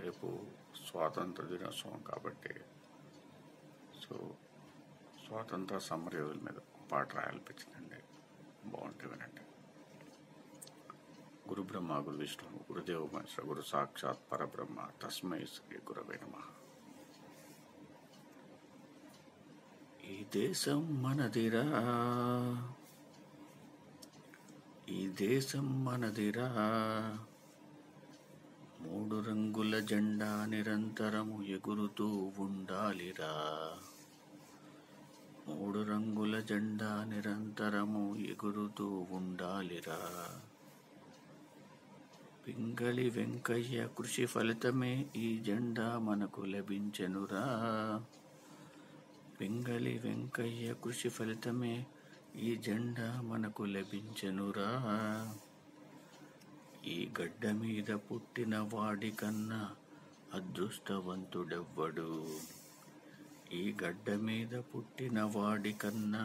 రేపు స్వాతంత్ర దినోత్సవం కాబట్టి సో స్వాతంత్ర సమరయోధుల మీద పాట రాయాలనిపించిందండి. బాగుంటుంది వినండి. గురు బ్రహ్మ గురు విష్ణు గురుదేవ మహేశ్వర గురు సాక్షాత్ పరబ్రహ్మ తస్మై శ్రీ గురవే నమః. ఈ దేశం మనదిరా, ఈ దేశం మనదిరా, మూడు రంగుల జెండా నిరంతరము ఎగురుతూ ఉండాలిరా, మూడు రంగుల జెండా నిరంతరము ఎగురుతూ ఉండాలిరా. పింగళి వెంకయ్య కృషి ఫలితమే ఈ జెండా మనకు లభించెనురా, పింగళి వెంకయ్య కృషి ఫలితమే ఈ జెండా మనకు లభించెనురా. ఈ గడ్డ మీద పుట్టిన వాడికన్నా అదృష్టవంతుడెవ్వడు, ఈ గడ్డ మీద పుట్టిన వాడికన్నా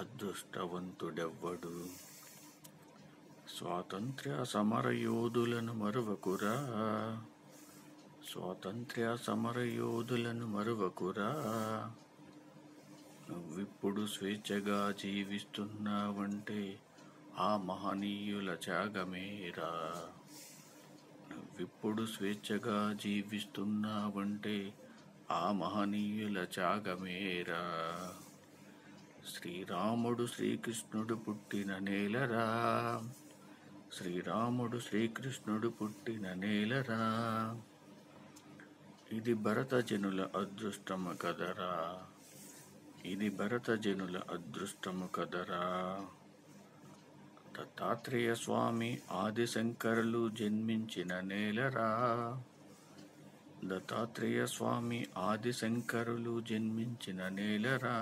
అదృష్టవంతుడెవ్వడు. స్వాతంత్ర్య సమర యోధులను మరువకురా, స్వాతంత్ర్య సమర యోధులను మరువకురా. నువ్విప్పుడు స్వేచ్ఛగా జీవిస్తున్నావంటే ఆ మహనీయుల త్యాగమేరా, నువ్విప్పుడు స్వేచ్ఛగా జీవిస్తున్నావంటే ఆ మహనీయుల త్యాగమేరా. శ్రీరాముడు శ్రీకృష్ణుడు పుట్టిన నేలరా, శ్రీరాముడు శ్రీకృష్ణుడు పుట్టిన నేలరా. ఇది భరత జనుల అదృష్టము కదరా, ఇది భరత జనుల అదృష్టము కదరా. దత్తాత్రేయ స్వామి ఆదిశంకరులు జన్మించిన నేలరా, దత్తాత్రేయ స్వామి ఆదిశంకరులు జన్మించిన నేలరా.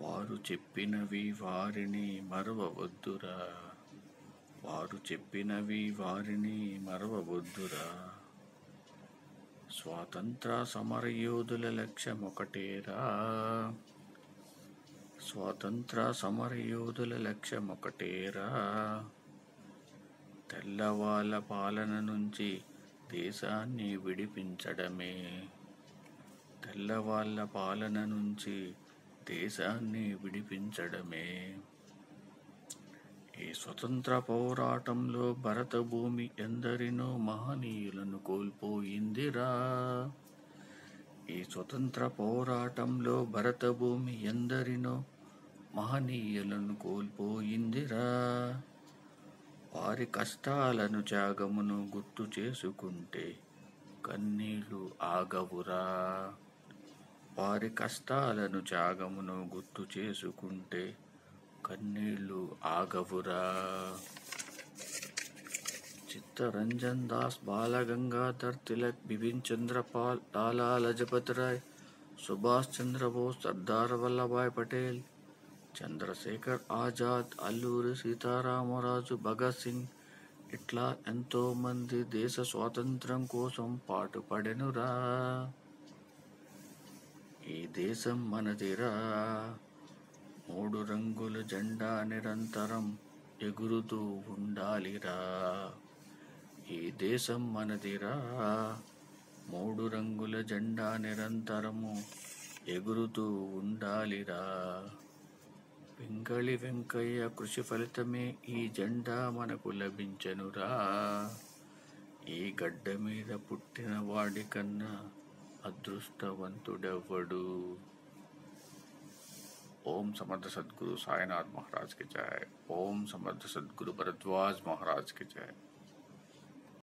వారు చెప్పినవి వారిని మరవవద్దురా, వారు చెప్పినవి వారిని మరవవద్దురా. స్వాతంత్ర సమరయోధుల లక్ష్యం ఒకటేరా, స్వాతంత్ర సమరయోధుల లక్ష్యం ఒకటేరా. తెల్లవాళ్ళ పాలన నుంచి దేశాన్ని విడిపించడమే, తెల్లవాళ్ళ పాలన నుంచి దేశాన్ని విడిపించడమే. ఈ స్వతంత్ర పోరాటంలో భరత భూమి ఎందరినో మహనీయులను కోల్పోయిందిరా, ఈ స్వతంత్ర పోరాటంలో భరత భూమి ఎందరినో మహనీయులను కోల్పోయిందిరా. వారి కష్టాలను త్యాగమును గుర్తు చేసుకుంటే కన్నీళ్లు ఆగవురా, వారి కష్టాలను త్యాగమును గుర్తు చేసుకుంటే కన్నీళ్లు ఆగవురా. చిత్తరంజన్ దాస్, బాలగంగాధర్ తిలక్, బిపిన్ చంద్రపాల్, లాలా లజపత్ రాయ్, సుభాష్ చంద్రబోస్, సర్దార్ వల్లభాయ్ పటేల్, చంద్రశేఖర్ ఆజాద్, అల్లూరి సీతారామరాజు, భగత్ సింగ్ ఇట్లా ఎంతో మంది దేశ స్వాతంత్ర్యం కోసం పాటుపడెనురా. ఈ దేశం మనదిరా, మూడు రంగుల జెండా నిరంతరం ఎగురుతూ ఉండాలిరా. ఈ దేశం మనదిరా, మూడు రంగుల జెండా నిరంతరము ఎగురుతూ ఉండాలిరా. పింగళి వెంకయ్య కృషి ఫలితమే ఈ జెండా మనకు లభించెనురా. ఈ గడ్డ మీద పుట్టిన వాడికన్నా అదృష్టవంతుడెవ్వడు. ओम समर्थ सद्गुरु साईनाथ महाराज की जय। ओम समर्थ सद्गुरु भरद्वाज महाराज की जय।